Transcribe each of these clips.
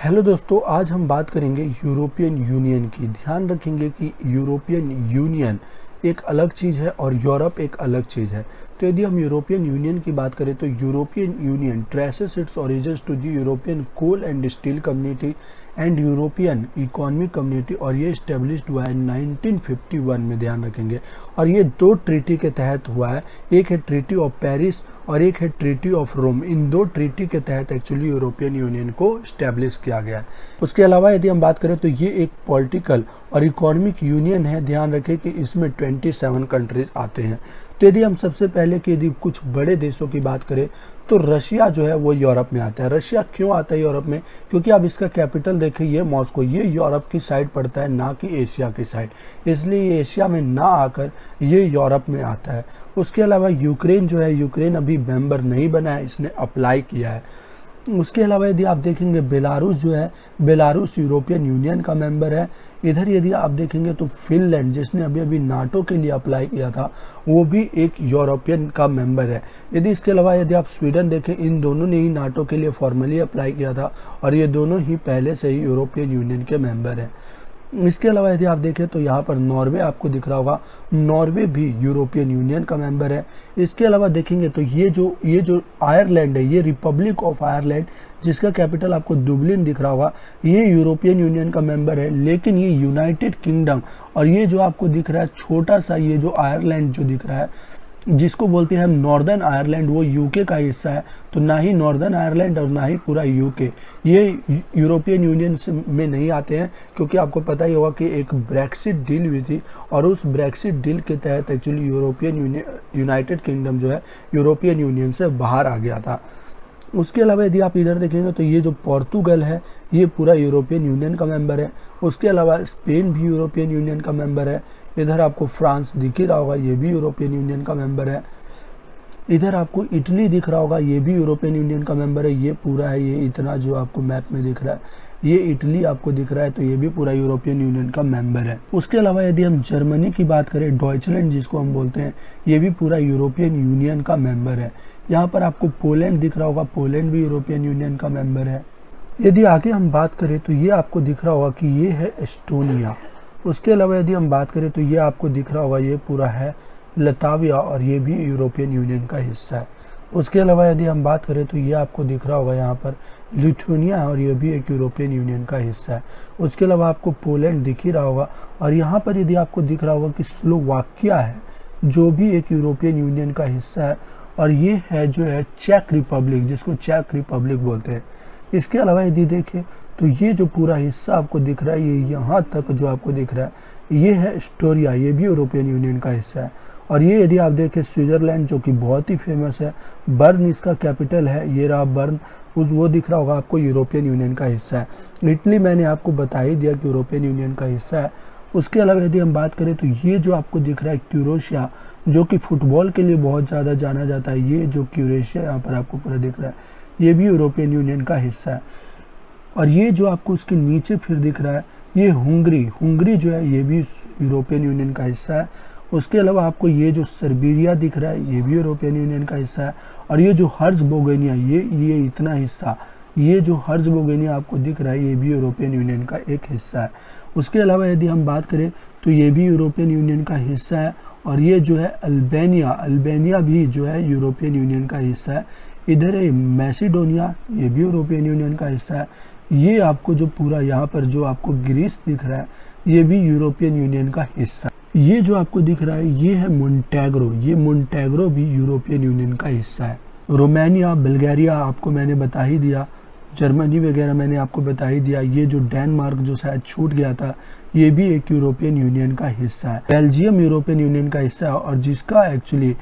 Hello दोस्तों, आज हम बात करेंगे यूरोपियन यूनियन की। ध्यान रखेंगे कि यूरोपियन यूनियन एक अलग चीज़ है और यूरोप एक अलग चीज़ है। तो यदि हम यूरोपियन यूनियन की बात करें तो European Union traces its origins to the European coal and steel community and European economic community, और ये इस्टेब्लिश्ड हुआ है 1951 में। ध्यान रखेंगे, और ये दो ट्रीटी के तहत हुआ है। एक है ट्रीटी ऑफ पेरिस और एक है ट्रीटी ऑफ रोम। इन दो ट्रीटी के तहत एक्चुअली यूरोपियन यूनियन को इस्टेब्लिश किया गया है। उसके अलावा यदि हम बात करें तो ये एक पॉलिटिकल और इकोनॉमिक यूनियन है। ध्यान रखें कि इसमें 27 कंट्रीज आते हैं। तो यदि हम सबसे पहले कि यदि कुछ बड़े देशों की बात करें तो रशिया जो है वो यूरोप में आता है। रशिया क्यों आता है यूरोप में? क्योंकि आप इसका कैपिटल देखें, ये मॉस्को, ये यूरोप की साइड पड़ता है, ना कि एशिया की साइड। इसलिए ये एशिया में ना आकर ये यूरोप में आता है। उसके अलावा यूक्रेन जो है, यूक्रेन अभी मेंबर नहीं बना है, इसने अप्लाई किया है। उसके अलावा यदि आप देखेंगे बेलारूस जो है, बेलारूस यूरोपियन यूनियन का मेंबर है। इधर यदि आप देखेंगे तो फिनलैंड, जिसने अभी अभी नाटो के लिए अप्लाई किया था, वो भी एक यूरोपियन का मेंबर है। यदि इसके अलावा यदि आप स्वीडन देखें, इन दोनों ने ही नाटो के लिए फॉर्मली अप्लाई किया था और ये दोनों ही पहले से ही यूरोपियन यूनियन के मेंबर हैं। इसके अलावा यदि आप देखें तो यहाँ पर नॉर्वे आपको दिख रहा होगा, नॉर्वे भी यूरोपियन यूनियन का मेंबर है। इसके अलावा देखेंगे तो ये जो आयरलैंड है, ये रिपब्लिक ऑफ आयरलैंड, जिसका कैपिटल आपको दुबलिन दिख रहा होगा, ये यूरोपियन यूनियन का मेंबर है। लेकिन ये यूनाइटेड किंगडम, और ये जो आपको दिख रहा है छोटा सा, ये जो आयरलैंड जो दिख रहा है, जिसको बोलते हैं हम नॉर्दर्न आयरलैंड, वो यूके का हिस्सा है। तो ना ही नॉर्दर्न आयरलैंड और ना ही पूरा यूके ये यूरोपियन यूनियन में नहीं आते हैं, क्योंकि आपको पता ही होगा कि एक ब्रेक्सिट डील हुई थी और उस ब्रेक्सिट डील के तहत actually European union, United kingdom जो है यूरोपियन यूनियन से बाहर आ गया था। उसके अलावा यदि आप इधर देखेंगे तो ये जो पोर्तुगल है, ये पूरा यूरोपियन यूनियन का मेंबर है। उसके अलावा स्पेन भी यूरोपियन यूनियन का मेंबर है। इधर आपको फ्रांस दिख ही रहा होगा, ये भी यूरोपियन यूनियन का मेंबर है। इधर आपको इटली दिख रहा होगा, ये भी यूरोपियन यूनियन का मेंबर है। ये पूरा है, ये इतना जो आपको मैप में दिख रहा है, ये इटली आपको दिख रहा है, तो ये भी पूरा यूरोपियन यूनियन का मेंबर है। उसके अलावा यदि हम जर्मनी की बात करें, डॉइचलैंड जिसको हम बोलते हैं, ये भी पूरा यूरोपियन यूनियन का मेंबर है। यहाँ पर आपको पोलैंड दिख रहा होगा, पोलैंड भी यूरोपियन यूनियन का मेंबर है। यदि आगे हम बात करें तो ये आपको दिख रहा होगा कि ये है एस्टोनिया। उसके अलावा यदि हम बात करें तो ये आपको दिख रहा होगा, ये पूरा है लताविया, और ये भी यूरोपियन यूनियन का हिस्सा है। उसके अलावा यदि हम बात करें तो ये आपको दिख रहा होगा यहाँ पर लिथुआनिया, और ये भी एक यूरोपियन यूनियन का हिस्सा है। उसके अलावा आपको पोलैंड दिख ही रहा होगा, और यहाँ पर यदि आपको दिख रहा होगा कि स्लोवाकिया है, जो भी एक यूरोपियन यूनियन का हिस्सा है। और ये है जो है चेक रिपब्लिक, जिसको चेक रिपब्लिक बोलते हैं। इसके अलावा यदि देखें तो ये जो पूरा हिस्सा आपको दिख रहा है, ये यहाँ तक जो आपको दिख रहा है, ये है एस्टोनिया, ये भी यूरोपियन यूनियन का हिस्सा है। और ये यदि आप देखें स्विट्जरलैंड, जो कि बहुत ही फेमस है, बर्न इसका कैपिटल है, ये रहा बर्न, वो दिख रहा होगा आपको, यूरोपियन यूनियन का हिस्सा है। इटली मैंने आपको बता ही दिया कि यूरोपियन यूनियन का हिस्सा है। उसके अलावा यदि हम बात करें तो ये जो आपको दिख रहा है क्रोएशिया, जो कि फुटबॉल के लिए बहुत ज़्यादा जाना जाता है, ये जो क्रोएशिया यहाँ पर आपको पूरा दिख रहा है, ये भी यूरोपियन यूनियन का हिस्सा है। और ये जो आपको उसके नीचे फिर दिख रहा है, ये हुंगरी जो है, ये भी यूरोपियन यूनियन का हिस्सा है। उसके अलावा आपको ये जो सर्बिया दिख रहा है, ये भी यूरोपियन यूनियन का हिस्सा है। और ये जो हर्ज़गोविना, ये इतना हिस्सा, ये जो हर्ज़गोविना आपको दिख रहा है, ये भी यूरोपियन यूनियन का एक हिस्सा है। उसके अलावा यदि हम बात करें तो ये भी यूरोपियन यूनियन का हिस्सा है। और ये जो है अल्बानिया भी जो है यूरोपियन यूनियन का हिस्सा है। इधर है मैसिडोनिया, ये भी यूरोपियन यूनियन का हिस्सा है। ये आपको जो पूरा यहाँ पर जो आपको ग्रीस दिख रहा है, ये भी यूरोपियन यूनियन का हिस्सा है। ये जो आपको दिख रहा है, ये है मोन्टेग्रो, ये मोन्टेग्रो भी यूरोपियन यूनियन का हिस्सा है। रोमानिया, बल्गारिया आपको मैंने बता ही दिया, जर्मनी वगैरह मैंने आपको बता ही दिया। ये जो डेनमार्क जो शायद छूट गया था, ये भी एक यूरोपियन यूनियन का हिस्सा है। बेल्जियम यूरोपियन यूनियन का हिस्सा है, और जिसका एक्चुअली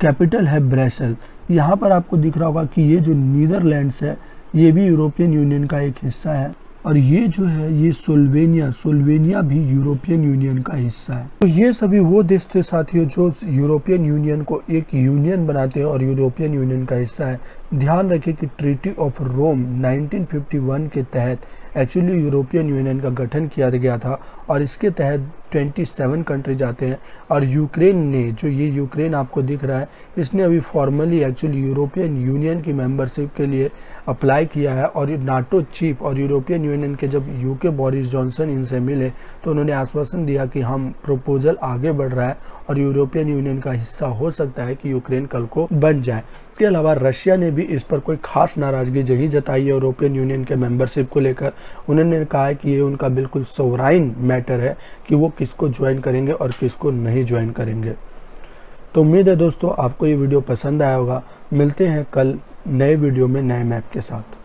कैपिटल है ब्रसेल। यहाँ पर आपको दिख रहा होगा कि ये जो नीदरलैंड्स है, ये भी यूरोपियन यूनियन का एक हिस्सा है। और ये जो है, ये स्लोवेनिया भी यूरोपियन यूनियन का हिस्सा है। तो ये सभी वो देश थे साथियों जो यूरोपियन यूनियन को एक यूनियन बनाते हैं और यूरोपियन यूनियन का हिस्सा है। ध्यान रखें कि ट्रीटी ऑफ रोम 1951 के तहत एक्चुअली यूरोपियन यूनियन का गठन किया गया था, और इसके तहत 27 कंट्रीज आते हैं। और यूक्रेन ने, जो ये यूक्रेन आपको दिख रहा है, इसने अभी फॉर्मली एक्चुअली यूरोपियन यूनियन की मेंबरशिप के लिए अप्लाई किया है। और नाटो चीफ और यूरोपियन यूनियन के जब यूके बोरिस जॉनसन इनसे मिले तो उन्होंने आश्वासन दिया कि हम प्रपोजल आगे बढ़ रहा है और यूरोपियन यूनियन का हिस्सा हो सकता है कि यूक्रेन कल को बन जाए। इसके अलावा रशिया ने भी इस पर कोई खास नाराजगी नहीं जताई है यूरोपियन यूनियन के मेंबरशिप को लेकर। उन्होंने कहा है कि ये उनका बिल्कुल सोवराइन मैटर है कि वो किसको ज्वाइन करेंगे और किसको नहीं ज्वाइन करेंगे। तो उम्मीद है दोस्तों आपको ये वीडियो पसंद आया होगा। मिलते हैं कल नए वीडियो में नए मैप के साथ।